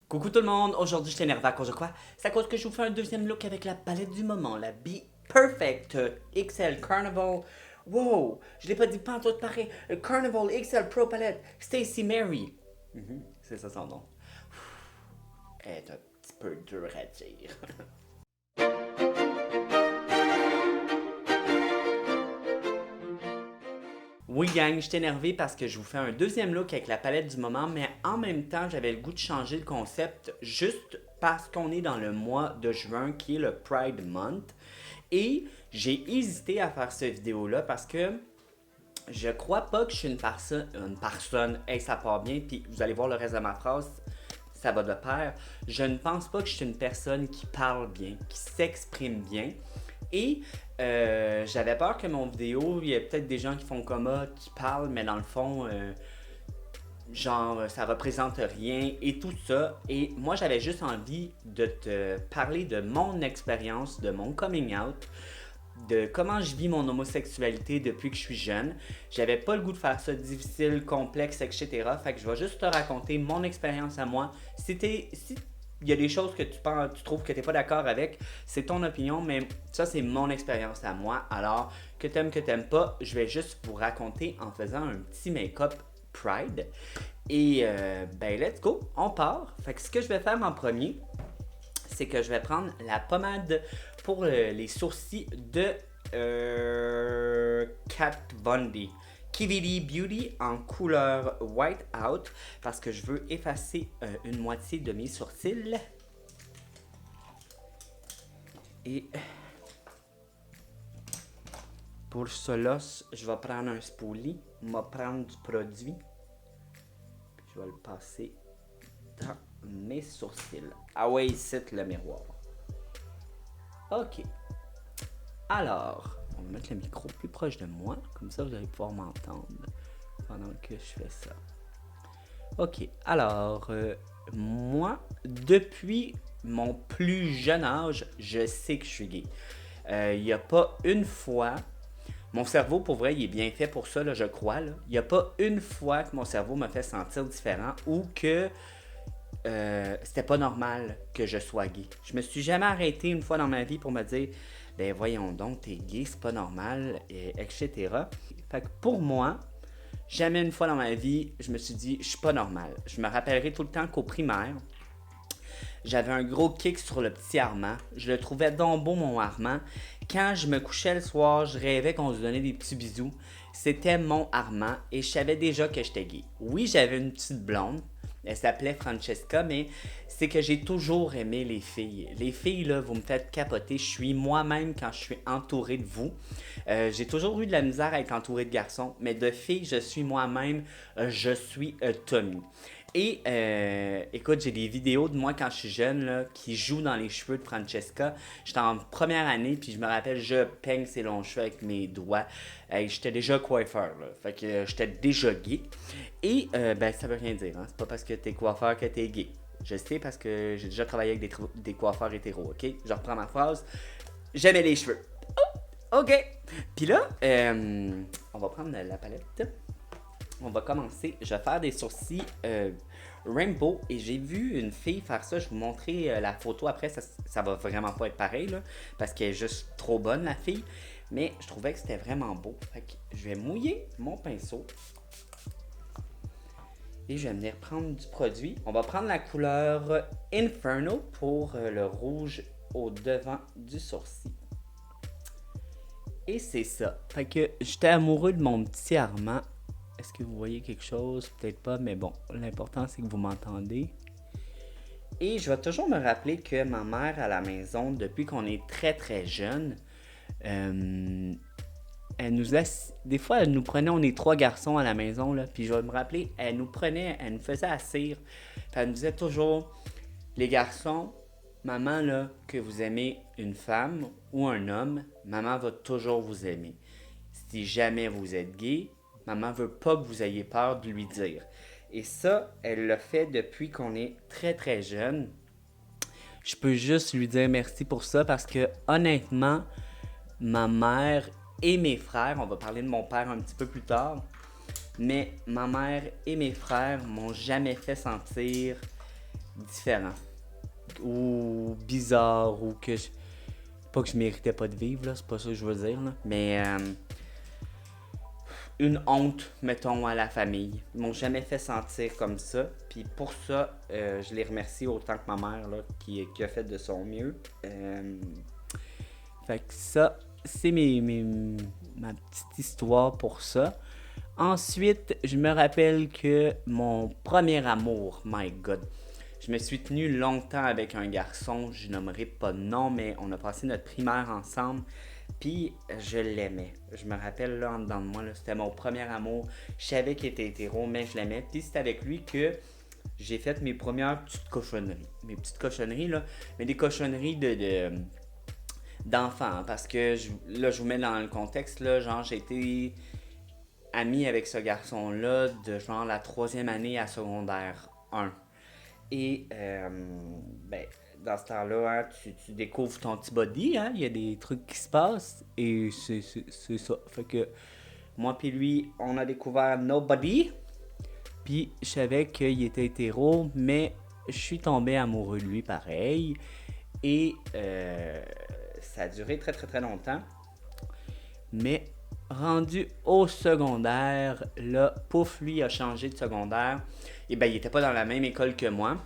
Coucou tout le monde, aujourd'hui je suis énervé à cause de quoi? C'est à cause que je vous fais un deuxième look avec la palette du moment, la Be Perfect XL Carnival. Wow, je l'ai pas dit pas en tout pareil. Carnival XL Pro Palette, Stacy Mary. C'est ça son nom. Elle est un petit peu dur à dire. Oui, gang, je suis énervé parce que je vous fais un deuxième look avec la palette du moment, mais en même temps, j'avais le goût de changer le concept juste parce qu'on est dans le mois de juin qui est le Pride Month. Et j'ai hésité à faire cette vidéo-là parce que je crois pas que je suis une personne, hey, ça part bien, puis vous allez voir le reste de ma phrase, ça va de pair. Je ne pense pas que je suis une personne qui parle bien, qui s'exprime bien. Et j'avais peur que mon vidéo, il y a peut-être des gens qui font comme ah, qui parlent, mais dans le fond, genre, ça représente rien et tout ça. Et moi, j'avais juste envie de te parler de mon expérience, de mon coming out, de comment je vis mon homosexualité depuis que je suis jeune. J'avais pas le goût de faire ça difficile, complexe, etc. Fait que je vais juste te raconter mon expérience à moi. Si il y a des choses que tu trouves que tu n'es pas d'accord avec, c'est ton opinion, mais ça, c'est mon expérience à moi. Alors, que t'aimes pas, je vais juste vous raconter en faisant un petit make-up Pride. Et ben, let's go, on part. Fait que ce que je vais faire en premier, c'est que je vais prendre la pommade pour les sourcils de Kat Von D. Kivity Beauty en couleur White Out parce que je veux effacer une moitié de mes sourcils. Et pour cela, je vais prendre un spoolie, je vais prendre du produit, puis je vais le passer dans mes sourcils. Ah ouais, ici le miroir. Ok. Alors, on va mettre le micro plus proche de moi, comme ça vous allez pouvoir m'entendre pendant que je fais ça. Ok, alors, moi, depuis mon plus jeune âge, je sais que je suis gay. Il n'y a pas une fois, mon cerveau, pour vrai, il est bien fait pour ça, là, je crois. Il n'y a pas une fois que mon cerveau me fait sentir différent ou que c'était pas normal que je sois gay. Je me suis jamais arrêté une fois dans ma vie pour me dire ben voyons donc, t'es gay, c'est pas normal, etc. Fait que pour moi, jamais une fois dans ma vie, je me suis dit je suis pas normal. Je me rappellerai tout le temps qu'au primaire, j'avais un gros kick sur le petit Armand. Je le trouvais donc beau, mon Armand. Quand je me couchais le soir, je rêvais qu'on se donnait des petits bisous. C'était mon Armand et je savais déjà que j'étais gay. Oui, j'avais une petite blonde. Elle s'appelait Francesca, mais c'est que j'ai toujours aimé les filles. Les filles, là, vous me faites capoter. Je suis moi-même quand je suis entouré de vous. J'ai toujours eu de la misère à être entouré de garçons, mais de filles, je suis moi-même. Je suis Tommy. Et écoute, j'ai des vidéos de moi quand je suis jeune là, qui jouent dans les cheveux de Francesca. J'étais en première année, puis je me rappelle, je peigne ses longs cheveux avec mes doigts. J'étais déjà coiffeur, là. Fait que j'étais déjà gay. Et ben, ça veut rien dire, hein. C'est pas parce que t'es coiffeur que t'es gay. Je sais parce que j'ai déjà travaillé avec des coiffeurs hétéros, ok? Je reprends ma phrase. J'aimais les cheveux. Oh, ok. Puis là, on va prendre la palette. On va commencer. Je vais faire des sourcils rainbow et j'ai vu une fille faire ça. Je vais vous montrer la photo après. Ça va vraiment pas être pareil là, parce qu'elle est juste trop bonne la fille. Mais je trouvais que c'était vraiment beau. Fait que je vais mouiller mon pinceau et je vais venir prendre du produit. On va prendre la couleur Inferno pour le rouge au devant du sourcil. Et c'est ça. Fait que j'étais amoureux de mon petit Armand. Est-ce que vous voyez quelque chose? Peut-être pas, mais bon, l'important c'est que vous m'entendez. Et je vais toujours me rappeler que ma mère à la maison, depuis qu'on est très très jeune, elle nous laisse. Des fois, elle nous prenait, on est trois garçons à la maison, là, puis je vais me rappeler, elle nous faisait assire. Elle nous disait toujours, les garçons, maman, là, que vous aimez une femme ou un homme, maman va toujours vous aimer. Si jamais vous êtes gay, maman veut pas que vous ayez peur de lui dire. Et ça, elle l'a fait depuis qu'on est très très jeune. Je peux juste lui dire merci pour ça parce que honnêtement, ma mère et mes frères, on va parler de mon père un petit peu plus tard, mais ma mère et mes frères m'ont jamais fait sentir différent. Ou bizarre, ou que je... Pas que je méritais pas de vivre, là, c'est pas ça que je veux dire, là. Mais une honte, mettons, à la famille. Ils m'ont jamais fait sentir comme ça. Puis pour ça, je les remercie autant que ma mère, là, qui a fait de son mieux. Fait que ça, c'est ma petite histoire pour ça. Ensuite, je me rappelle que mon premier amour, my God, je me suis tenu longtemps avec un garçon, je nommerai pas de nom, mais on a passé notre primaire ensemble, puis je l'aimais. Je me rappelle là en dedans de moi, là, c'était mon premier amour. Je savais qu'il était hétéro, mais je l'aimais. Puis c'est avec lui que j'ai fait mes premières petites cochonneries. Mes petites cochonneries, là, mais des cochonneries d'enfants, hein, parce que là, je vous mets dans le contexte, là, genre j'ai été ami avec ce garçon-là de genre la troisième année à secondaire 1. Et ben, dans ce temps-là, hein, tu découvres ton petit body, hein, il y a des trucs qui se passent et c'est ça. Fait que moi puis lui, on a découvert Nobody. Puis je savais qu'il était hétéro, mais je suis tombé amoureux de lui pareil. Et ça a duré très très très longtemps. Mais rendu au secondaire, là, pouf, lui a changé de secondaire. Et ben, il était pas dans la même école que moi.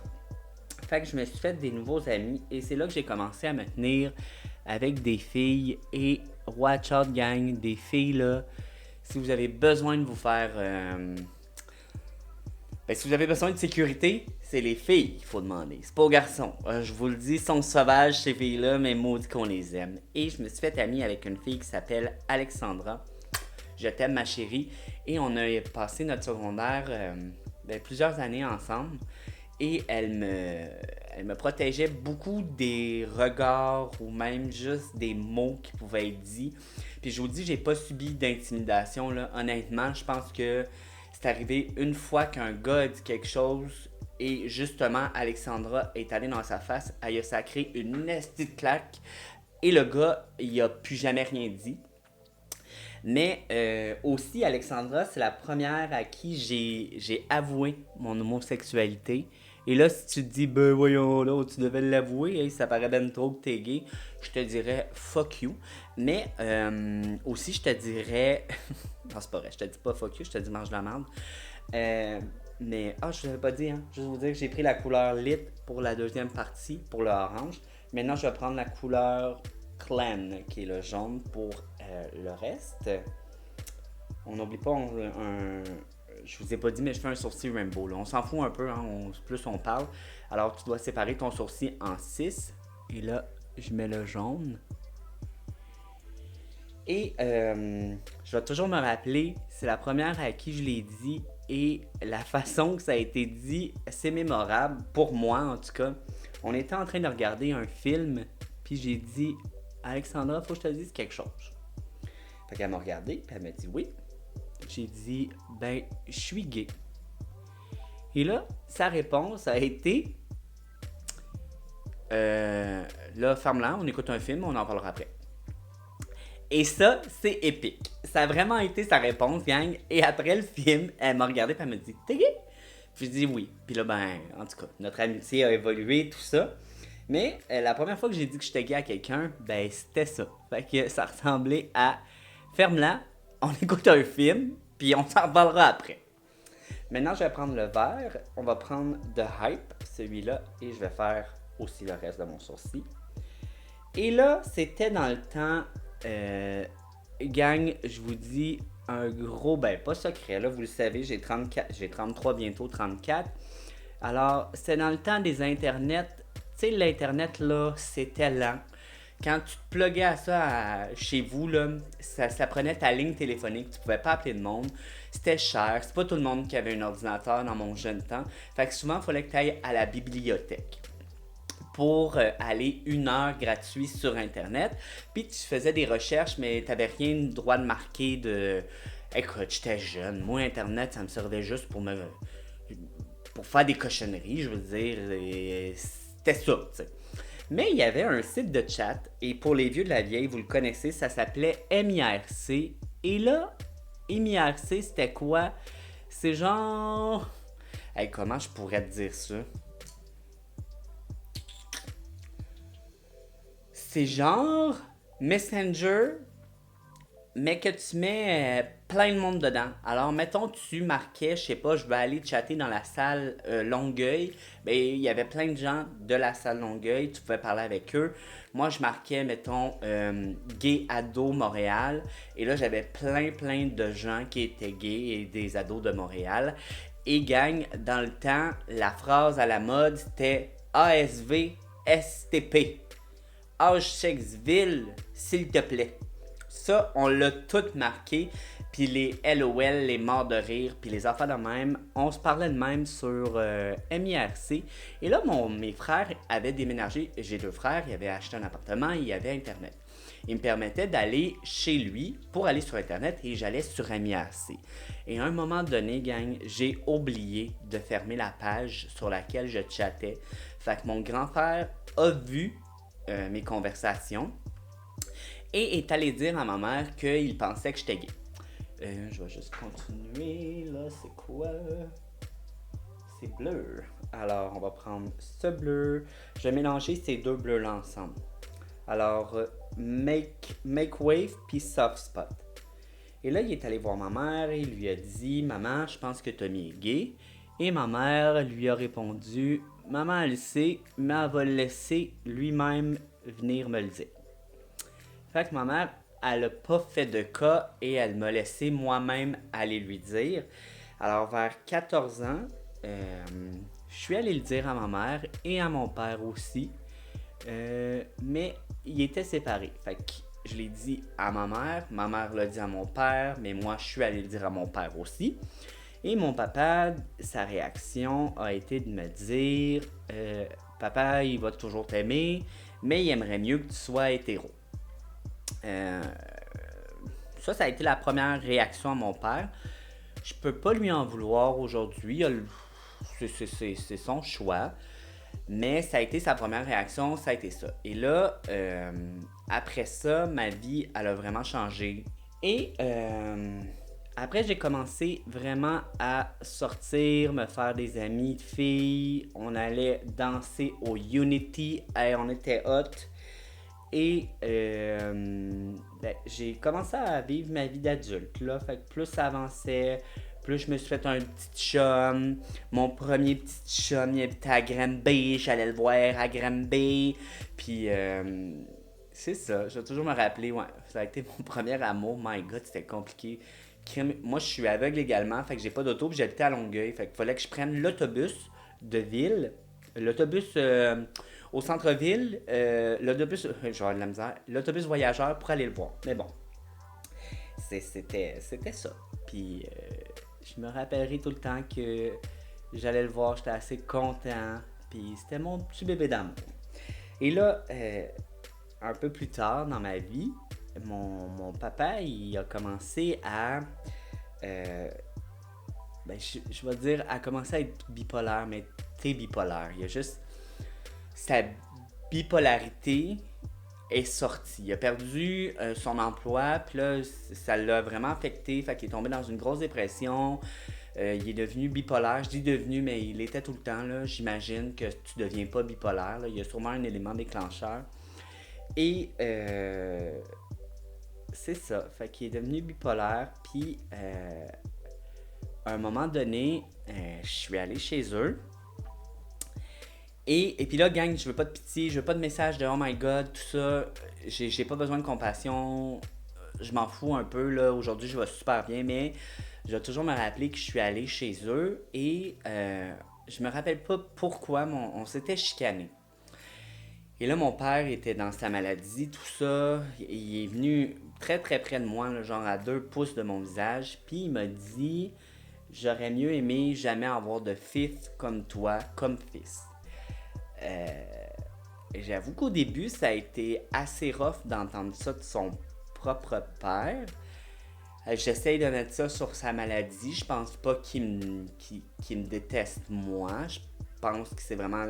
Fait que je me suis fait des nouveaux amis. Et c'est là que j'ai commencé à me tenir avec des filles. Et watch out, gang, des filles, là. Si vous avez besoin de vous faire... Ben, si vous avez besoin de sécurité, c'est les filles qu'il faut demander. C'est pas aux garçons. Je vous le dis, sont sauvages ces filles-là, mais maudit qu'on les aime. Et je me suis fait amie avec une fille qui s'appelle Alexandra. Je t'aime ma chérie. Et on a passé notre secondaire plusieurs années ensemble. Et elle me protégeait beaucoup des regards ou même juste des mots qui pouvaient être dits. Puis je vous dis, j'ai pas subi d'intimidation, là. Honnêtement, je pense que c'est arrivé une fois qu'un gars a dit quelque chose et justement Alexandra est allée dans sa face, elle a sacré une nasty claque et le gars, il a plus jamais rien dit. Mais aussi, Alexandra, c'est la première à qui j'ai avoué mon homosexualité. Et là, si tu te dis, ben voyons là, tu devais l'avouer, hey, ça paraît ben trop que t'es gay, je te dirais fuck you. Mais aussi, je te dirais. Non, c'est pas vrai, je te dis pas fuck you, je te dis mange de la merde. Mais, je ne l'avais pas dit, hein. Juste vous dire que j'ai pris la couleur lit pour la deuxième partie, pour le orange. Maintenant, je vais prendre la couleur clan, qui est le jaune, pour le reste. On n'oublie pas, je vous ai pas dit, mais je fais un sourcil rainbow. Là. On s'en fout un peu, hein, plus on parle. Alors, tu dois séparer ton sourcil en 6. Et là, je mets le jaune. Et je vais toujours me rappeler, c'est la première à qui je l'ai dit. Et la façon que ça a été dit, c'est mémorable, pour moi en tout cas. On était en train de regarder un film, puis j'ai dit, Alexandra, faut que je te dise quelque chose. Fait qu'elle m'a regardé, puis elle m'a dit oui. J'ai dit, ben, je suis gay. Et là, sa réponse a été, là, ferme-la, on écoute un film, on en parlera après. Et ça, c'est épique. Ça a vraiment été sa réponse, gang. Et après le film, elle m'a regardé et elle m'a dit, t'es gay? Puis je dis oui. Puis là, ben, en tout cas, notre amitié a évolué, tout ça. Mais la première fois que j'ai dit que j'étais gay à quelqu'un, ben, c'était ça. Fait que ça ressemblait à, ferme-la, on écoute un film, puis on s'en parlera après. Maintenant, je vais prendre le vert. On va prendre The Hype, celui-là, et je vais faire aussi le reste de mon sourcil. Et là, c'était dans le temps... gang, je vous dis un gros, ben pas secret, là, vous le savez, j'ai 33, bientôt 34. Alors, c'est dans le temps des internets. Tu sais, l'internet, là, c'était lent. Quand tu te pluguais à ça chez vous, là, ça prenait ta ligne téléphonique, tu pouvais pas appeler de monde. C'était cher, c'est pas tout le monde qui avait un ordinateur dans mon jeune temps. Fait que souvent, il fallait que tu ailles à la bibliothèque pour aller 1 heure gratuit sur Internet. Puis tu faisais des recherches, mais tu n'avais rien de droit de marquer de... Écoute, j'étais jeune. Moi, Internet, ça me servait juste pour faire des cochonneries, je veux dire. C'était ça, tu sais. Mais il y avait un site de chat, et pour les vieux de la vieille, vous le connaissez, ça s'appelait MIRC. Et là, MIRC, c'était quoi? C'est genre... Hey, comment je pourrais te dire ça? C'est genre Messenger, mais que tu mets plein de monde dedans. Alors, mettons, tu marquais, je sais pas, je vais aller chatter dans la salle Longueuil. Ben, il y avait plein de gens de la salle Longueuil, tu pouvais parler avec eux. Moi, je marquais, mettons, gay ado Montréal. Et là, j'avais plein de gens qui étaient gays et des ados de Montréal. Et gang, dans le temps, la phrase à la mode, c'était ASV STP. Auschwitzville, s'il te plaît. Ça, on l'a tout marqué. Puis les LOL, les morts de rire, puis les affaires de même, on se parlait de même sur MIRC. Et là, mes frères avaient déménagé. J'ai 2 frères, ils avaient acheté un appartement, il y avait Internet. Il me permettait d'aller chez lui pour aller sur Internet et j'allais sur MIRC. Et à un moment donné, gang, j'ai oublié de fermer la page sur laquelle je chattais. Fait que mon grand frère a vu mes conversations et est allé dire à ma mère qu'il pensait que j'étais gay. Je vais juste continuer, là, c'est quoi? C'est bleu. Alors, on va prendre ce bleu. Je vais mélanger ces 2 bleus-là ensemble. Alors, make Wave puis Soft Spot. Et là, il est allé voir ma mère et il lui a dit « Maman, je pense que Tommy est gay. » Et ma mère lui a répondu « Maman, elle sait, mais elle va le laisser lui-même venir me le dire. » Fait que ma mère, elle a pas fait de cas et elle m'a laissé moi-même aller lui dire. Alors, vers 14 ans, je suis allé le dire à ma mère et à mon père aussi. Mais ils étaient séparés. Fait que je l'ai dit à ma mère l'a dit à mon père, mais moi, je suis allé le dire à mon père aussi. Et mon papa, sa réaction a été de me dire Papa, il va toujours t'aimer, mais il aimerait mieux que tu sois hétéro. Ça a été la première réaction à mon père. Je peux pas lui en vouloir aujourd'hui. C'est son choix. Mais ça a été sa première réaction, ça a été ça. Et là, après ça, ma vie, elle a vraiment changé. Et après, j'ai commencé vraiment à sortir, me faire des amis de filles. On allait danser au Unity. Hey, on était hot. Et j'ai commencé à vivre ma vie d'adulte. Là. Fait que plus ça avançait, plus je me suis fait un petit chum. Mon premier petit chum, il habitait à Granby. J'allais le voir à Granby. Puis c'est ça. Je vais toujours me rappeler. Ouais, ça a été mon premier amour. My God, c'était compliqué. Moi, je suis aveugle également. Fait que j'ai pas d'auto. Puis j'habitais à Longueuil. Fait qu'il fallait que je prenne l'autobus de ville. L'autobus au centre-ville. L'autobus. Je vais avoir de la misère. L'autobus voyageur pour aller le voir. Mais bon. C'était ça. Puis je me rappellerai tout le temps que j'allais le voir, j'étais assez content, puis c'était mon petit bébé d'amour. Et là, un peu plus tard dans ma vie, mon papa, il a commencé à... je vais dire, à commencer à être bipolaire, mais très bipolaire. Il y a juste... Sa bipolarité est sorti. Il a perdu son emploi, puis là, ça l'a vraiment affecté. Fait qu'il est tombé dans une grosse dépression. Il est devenu bipolaire. Je dis devenu, mais il était tout le temps. Là. J'imagine que tu deviens pas bipolaire. Là. Il y a sûrement un élément déclencheur. Et c'est ça. Fait qu'il est devenu bipolaire. Puis, à un moment donné, je suis allé chez eux. Et puis là, gang, je veux pas de pitié, je veux pas de message de oh my god, tout ça. J'ai pas besoin de compassion. Je m'en fous un peu, là. Aujourd'hui, je vais super bien, mais je vais toujours me rappeler que je suis allé chez eux et je me rappelle pas pourquoi on s'était chicané. Et là, mon père était dans sa maladie, tout ça. Il est venu très très près de moi, là, genre à 2 pouces de mon visage. Puis il m'a dit j'aurais mieux aimé jamais avoir de fils comme toi, comme fils. J'avoue qu'au début, ça a été assez rough d'entendre ça de son propre père. J'essaye de mettre ça sur sa maladie. Je pense pas qu'il me déteste moi. Je pense que c'est vraiment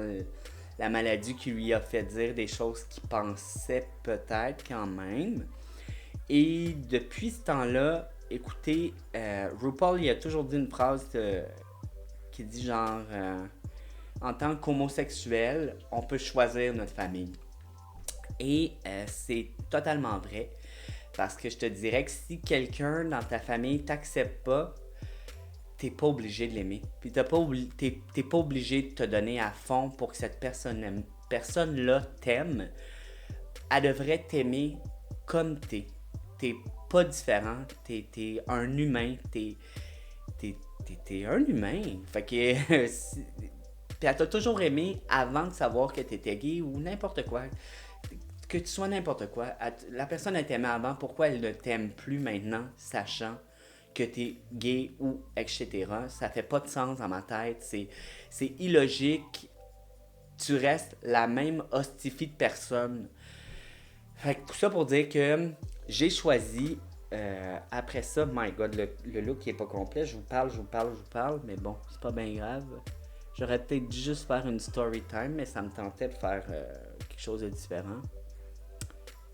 la maladie qui lui a fait dire des choses qu'il pensait peut-être quand même. Et depuis ce temps-là, écoutez, RuPaul il a toujours dit une phrase qui dit genre... en tant qu'homosexuel, on peut choisir notre famille. Et c'est totalement vrai. Parce que je te dirais que si quelqu'un dans ta famille t'accepte pas, t'es pas obligé de l'aimer. Puis t'es pas obligé de te donner à fond pour que cette personne-là t'aime. Elle devrait t'aimer comme t'es. T'es pas différent. T'es un humain. T'es un humain. Fait que. Puis elle t'a toujours aimé avant de savoir que t'étais gay ou n'importe quoi. Que tu sois n'importe quoi. La personne elle t'aimait avant, pourquoi elle ne t'aime plus maintenant, sachant que t'es gay ou etc. Ça fait pas de sens dans ma tête. C'est illogique. Tu restes la même hostifie de personne. Fait que tout ça pour dire que j'ai choisi. Après ça, my god, le look qui est pas complet. Je vous parle, mais bon, c'est pas bien grave. J'aurais peut-être dû juste faire une story time, mais ça me tentait de faire quelque chose de différent.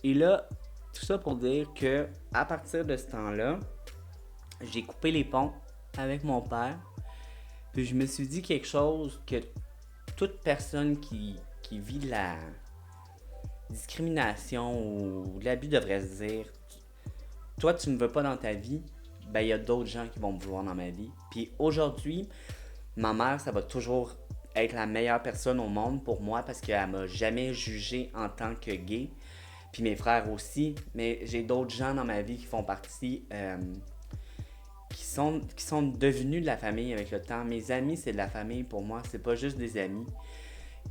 Et là, tout ça pour dire que à partir de ce temps-là, j'ai coupé les ponts avec mon père. Puis je me suis dit quelque chose que toute personne qui vit de la discrimination ou de l'abus devrait se dire. Toi, tu me veux pas dans ta vie, ben il y a d'autres gens qui vont me vouloir dans ma vie. Puis aujourd'hui, ma mère, ça va toujours être la meilleure personne au monde pour moi parce qu'elle m'a jamais jugé en tant que gay. Puis mes frères aussi, mais j'ai d'autres gens dans ma vie qui font partie, qui sont devenus de la famille avec le temps. Mes amis, c'est de la famille pour moi, c'est pas juste des amis.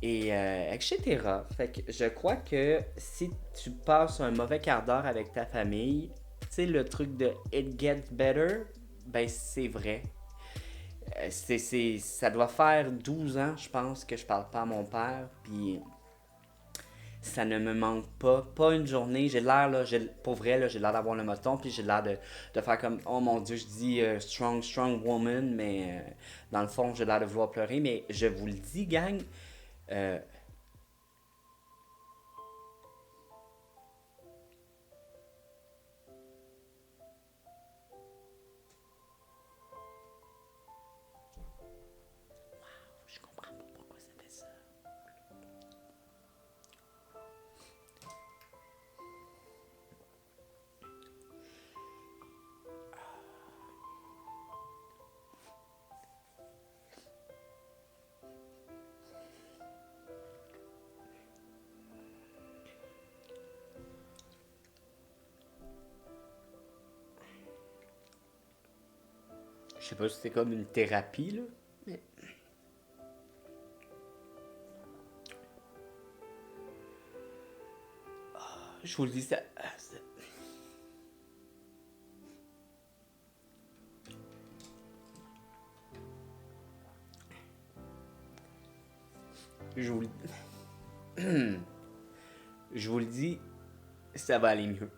Et etc. Fait que je crois que si tu passes un mauvais quart d'heure avec ta famille, tu sais, le truc de it gets better, ben c'est vrai. Ça doit faire 12 ans, je pense, que je parle pas à mon père. Puis ça ne me manque pas. Pas une journée. J'ai l'air, là, pour vrai, là, j'ai l'air d'avoir le moton. Puis j'ai l'air de faire comme, oh mon dieu, je dis strong, strong woman. Mais dans le fond, j'ai l'air de vouloir pleurer. Mais je vous le dis, gang. euh, je comprends pas pourquoi ça fait ça. Je sais pas si c'est comme une thérapie, là. Mais je vous le dis, je vous, je vous le dis, ça va aller mieux.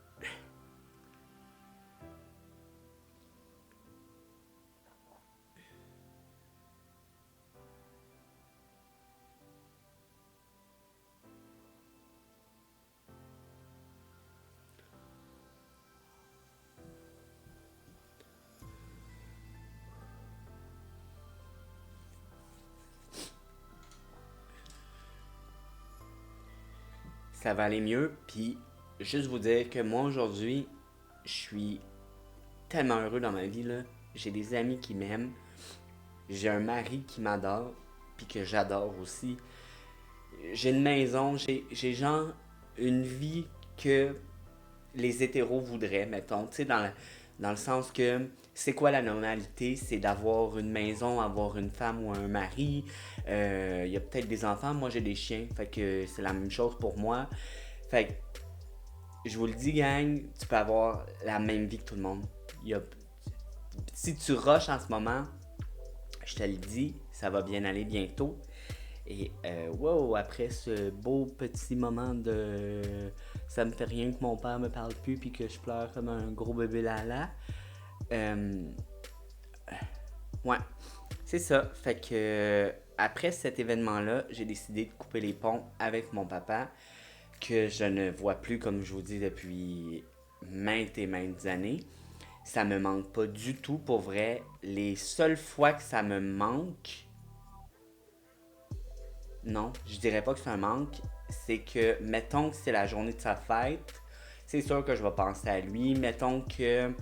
Ça va aller mieux. Puis, juste vous dire que moi, aujourd'hui, je suis tellement heureux dans ma vie, là. J'ai des amis qui m'aiment. J'ai un mari qui m'adore. Puis que j'adore aussi. J'ai une maison. J'ai genre une vie que les hétéros voudraient, mettons. Tu sais, dans le sens que c'est quoi la normalité? C'est d'avoir une maison, avoir une femme ou un mari. Il y a peut-être des enfants. Moi, j'ai des chiens. Fait que c'est la même chose pour moi. Fait que je vous le dis, gang, tu peux avoir la même vie que tout le monde. Il y a... Si tu rushes en ce moment, je te le dis, ça va bien aller bientôt. Et wow, après ce beau petit moment de ça me fait rien que mon père me parle plus puis que je pleure comme un gros bébé lala. Euh, ouais, c'est ça. Fait que après cet événement-là, j'ai décidé de couper les ponts avec mon papa que je ne vois plus comme je vous dis depuis maintes et maintes années. Ça me manque pas du tout pour vrai. Les seules fois que ça me manque, non, je dirais pas que c'est un manque. c'est que, mettons que c'est la journée de sa fête, c'est sûr que je vais penser à lui. Mettons que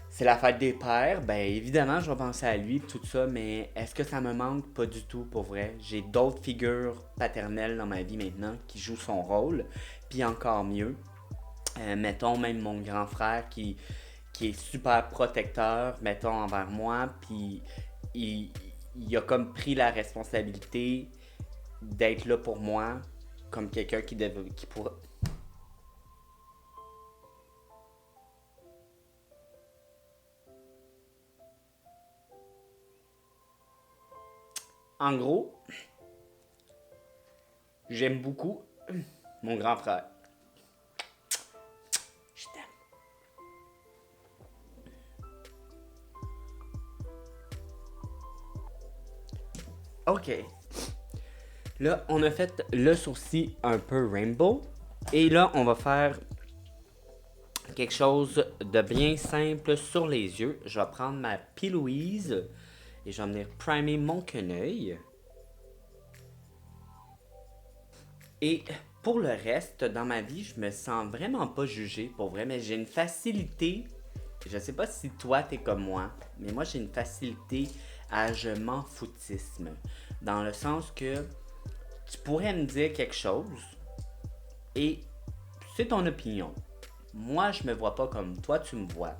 c'est la fête des pères, ben évidemment, je vais penser à lui, tout ça, mais est-ce que ça me manque? Pas du tout, pour vrai. J'ai d'autres figures paternelles dans ma vie maintenant qui jouent son rôle, puis encore mieux. Mettons même mon grand frère qui est super protecteur, mettons, envers moi, puis il, il a comme pris la responsabilité d'être là pour moi, comme quelqu'un qui pourrait... En gros, j'aime beaucoup mon grand frère. Je t'aime. Ok. Là, on a fait le sourcil un peu rainbow. Et là, on va faire quelque chose de bien simple sur les yeux. Je vais prendre ma P-Louise et je vais venir primer mon quenouille. Et pour le reste, dans ma vie, je me sens vraiment pas jugé, pour vrai, mais j'ai une facilité. Je sais pas si toi t'es comme moi, mais moi j'ai une facilité à je m'en foutisme. Dans le sens que tu pourrais me dire quelque chose et c'est ton opinion. Moi, je me vois pas comme toi, tu me vois.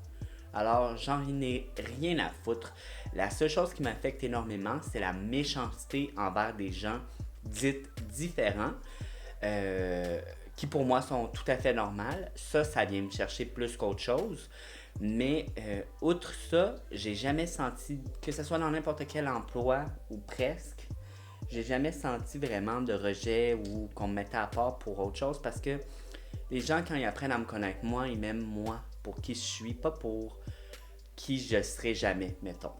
Alors, j'en ai rien à foutre. La seule chose qui m'affecte énormément, c'est la méchanceté envers des gens dites différents, qui pour moi sont tout à fait normales. Ça vient me chercher plus qu'autre chose. Mais outre ça, j'ai jamais senti, que ce soit dans n'importe quel emploi ou presque, j'ai jamais senti vraiment de rejet ou qu'on me mettait à part pour autre chose parce que les gens, quand ils apprennent à me connaître, moi, ils m'aiment moi pour qui je suis, pas pour qui je serai jamais, mettons.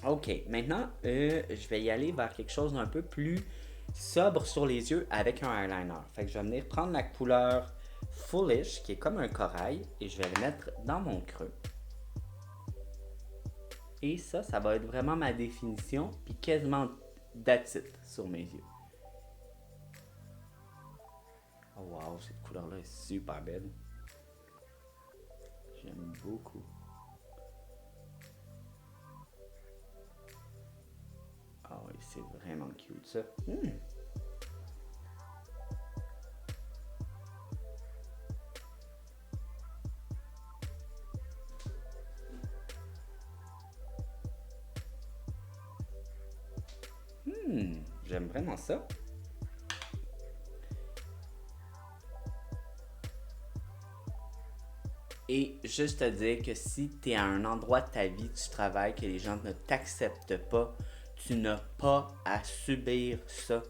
Ok, maintenant, je vais y aller vers quelque chose d'un peu plus sobre sur les yeux avec un eyeliner. Fait que je vais venir prendre la couleur Foolish, qui est comme un corail, et je vais le mettre dans mon creux. Et ça va être vraiment ma définition, puis quasiment that's it sur mes yeux. Oh wow, cette couleur-là est super belle. J'aime beaucoup. Ah oui, c'est vraiment cute ça. J'aime vraiment ça. Et juste te dire que si tu es à un endroit de ta vie, tu travailles, que les gens ne t'acceptent pas, tu n'as pas à subir ça.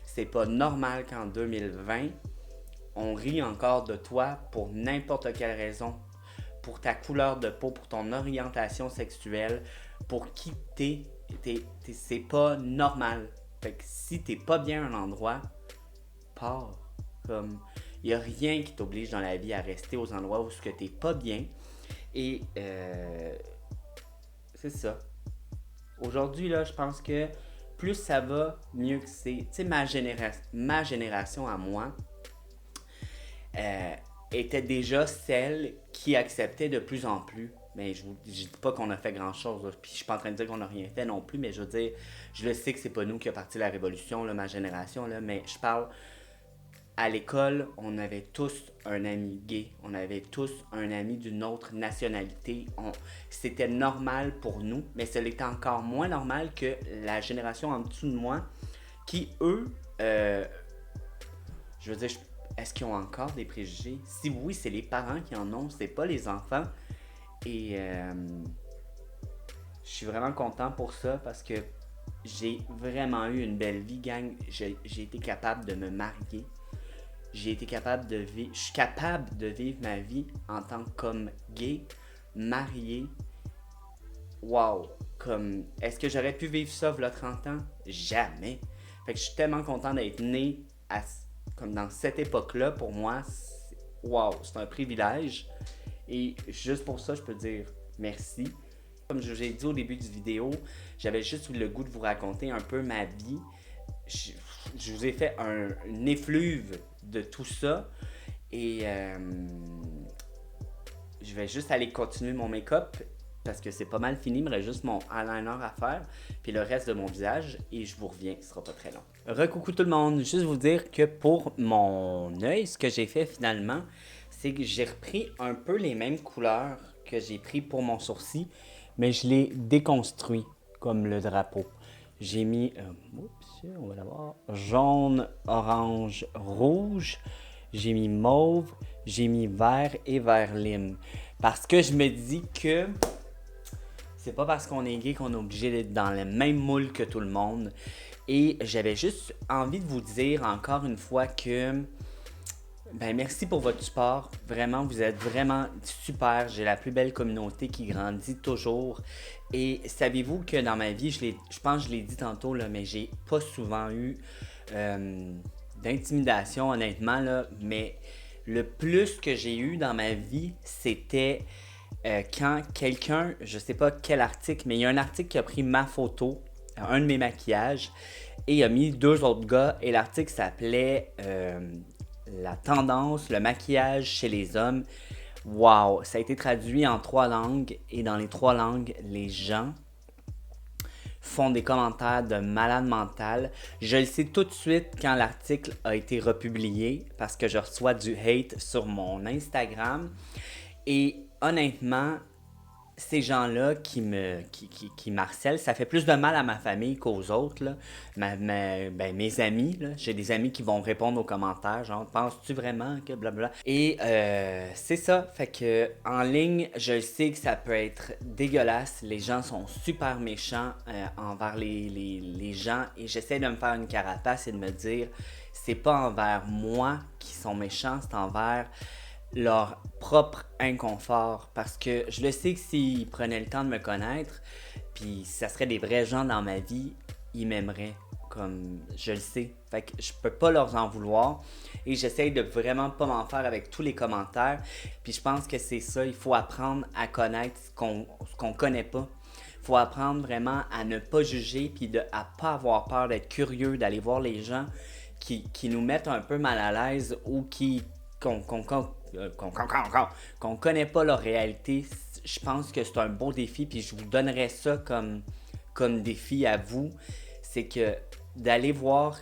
C'est pas normal qu'en 2020, on rit encore de toi pour n'importe quelle raison. Pour ta couleur de peau, pour ton orientation sexuelle, pour qui c'est pas normal. Fait que si t'es pas bien à un endroit, pars. Comme, il n'y a rien qui t'oblige dans la vie à rester aux endroits où tu n'es pas bien. Et c'est ça. Aujourd'hui, là, je pense que plus ça va, mieux que c'est. Tu sais, ma génération à moi euh, était déjà celle qui acceptait de plus en plus. Mais je ne dis pas qu'on a fait grand chose. Puis je suis pas en train de dire qu'on n'a rien fait non plus. Mais je veux dire, je le sais que c'est pas nous qui a parti la révolution, là, ma génération. Là, mais je parle à l'école, on avait tous un ami gay, on avait tous un ami d'une autre nationalité. C'était normal pour nous, mais ce l'était encore moins normal que la génération en dessous de moi, qui eux, je veux dire, est-ce qu'ils ont encore des préjugés? Si oui, c'est les parents qui en ont, c'est pas les enfants. Et je suis vraiment content pour ça parce que j'ai vraiment eu une belle vie, gang. J'ai été capable de me marier. J'ai été capable de vivre. Je suis capable de vivre ma vie en tant qu'homme gay, marié. Wow! Comme, est-ce que j'aurais pu vivre ça il y a 30 ans? Jamais. Fait que je suis tellement content d'être né comme dans cette époque-là. Pour moi, wow, c'est un privilège. Et juste pour ça, je peux dire merci. Comme je vous ai dit au début du vidéo, j'avais juste le goût de vous raconter un peu ma vie. je vous ai fait une effluve de tout ça. Et je vais juste aller continuer mon make-up parce que c'est pas mal fini. Il me reste juste mon eyeliner à faire. Puis le reste de mon visage. Et je vous reviens, ce sera pas très long. Recoucou tout le monde. Juste vous dire que pour mon œil, ce que j'ai fait finalement, c'est que j'ai repris un peu les mêmes couleurs que j'ai pris pour mon sourcil. Mais je l'ai déconstruit comme le drapeau. J'ai mis, on va l'avoir, jaune, orange, rouge. J'ai mis mauve, j'ai mis vert et vert lime. Parce que je me dis que c'est pas parce qu'on est gay qu'on est obligé d'être dans le même moule que tout le monde. Et j'avais juste envie de vous dire encore une fois que merci pour votre support. Vraiment, vous êtes vraiment super. J'ai la plus belle communauté qui grandit toujours. Et savez-vous que dans ma vie, je pense que je l'ai dit tantôt, là, mais j'ai pas souvent eu d'intimidation, honnêtement, là, mais le plus que j'ai eu dans ma vie, c'était quand quelqu'un, je sais pas quel article, mais il y a un article qui a pris ma photo, un de mes maquillages, et il a mis 2 autres gars, et l'article s'appelait La tendance, le maquillage chez les hommes. Wow! Ça a été traduit en 3 langues, et dans les 3 langues, les gens font des commentaires de malade mental. Je le sais tout de suite quand l'article a été republié parce que je reçois du hate sur mon Instagram. Et honnêtement, ces gens-là qui m'harcèlent, ça fait plus de mal à ma famille qu'aux autres. Là. Mes amis, là, j'ai des amis qui vont répondre aux commentaires, genre « Penses-tu vraiment que blablabla? » Et c'est ça, fait que en ligne, je sais que ça peut être dégueulasse. Les gens sont super méchants envers les gens et j'essaie de me faire une carapace et de me dire « C'est pas envers moi qui sont méchants, c'est envers... » leur propre inconfort parce que je le sais que s'ils prenaient le temps de me connaître puis ça serait des vrais gens dans ma vie, ils m'aimeraient comme je le sais. Fait que je peux pas leur en vouloir et j'essaye de vraiment pas m'en faire avec tous les commentaires. Puis je pense que c'est ça, il faut apprendre à connaître ce qu'on connaît pas. Il faut apprendre vraiment à ne pas juger puis à pas avoir peur d'être curieux, d'aller voir les gens qui nous mettent un peu mal à l'aise ou qu'on connaît pas leur réalité. Je pense que c'est un beau défi puis je vous donnerais ça comme défi à vous, c'est que d'aller voir,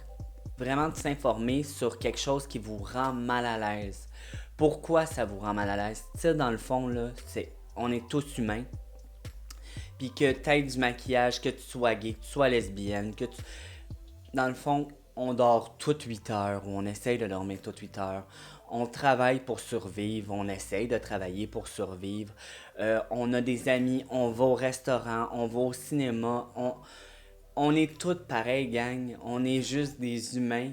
vraiment de s'informer sur quelque chose qui vous rend mal à l'aise. Pourquoi ça vous rend mal à l'aise? Tu sais, dans le fond, là, on est tous humains. Puis que tu aies du maquillage, que tu sois gay, que tu sois lesbienne, dans le fond, on dort toutes 8 heures ou on essaye de dormir toutes 8 heures. On travaille pour survivre, on essaye de travailler pour survivre. On a des amis, on va au restaurant, on va au cinéma. On est tous pareils, gang. On est juste des humains.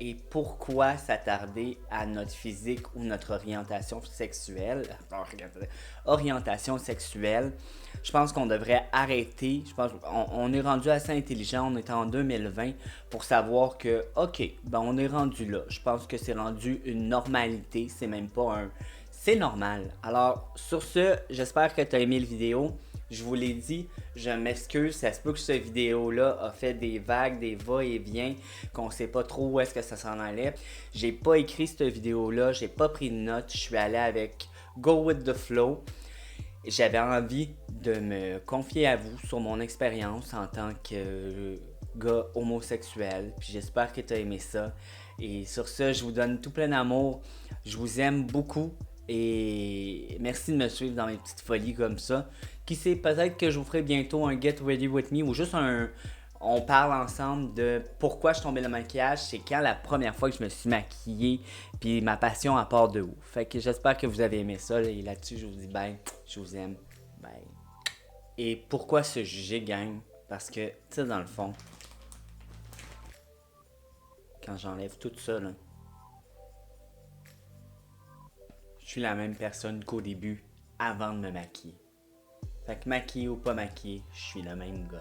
Et pourquoi s'attarder à notre physique ou notre orientation sexuelle? Orientation sexuelle. Je pense qu'on devrait arrêter. Je pense qu'on est rendu assez intelligent. On est en 2020 pour savoir que, ok, on est rendu là. Je pense que c'est rendu une normalité. C'est même pas un... C'est normal. Alors, sur ce, j'espère que tu as aimé la vidéo. Je vous l'ai dit, je m'excuse, ça se peut que cette vidéo-là a fait des vagues, des va-et-vient, qu'on sait pas trop où est-ce que ça s'en allait. J'ai pas écrit cette vidéo-là, j'ai pas pris de notes, je suis allé avec Go with the flow. J'avais envie de me confier à vous sur mon expérience en tant que gars homosexuel, puis j'espère que tu as aimé ça. Et sur ce, je vous donne tout plein d'amour, je vous aime beaucoup. Et merci de me suivre dans mes petites folies comme ça. Qui sait, peut-être que je vous ferai bientôt un Get Ready With Me ou juste on parle ensemble de pourquoi je suis tombé dans le maquillage. C'est quand la première fois que je me suis maquillée. Puis ma passion à part de où. Fait que j'espère que vous avez aimé ça. Et là-dessus, je vous dis bye. Je vous aime. Bye. Et pourquoi se juger, gang? Parce que, tu sais, dans le fond, quand j'enlève tout ça, là, je suis la même personne qu'au début, avant de me maquiller. Fait que maquillé ou pas maquillé, je suis le même gars.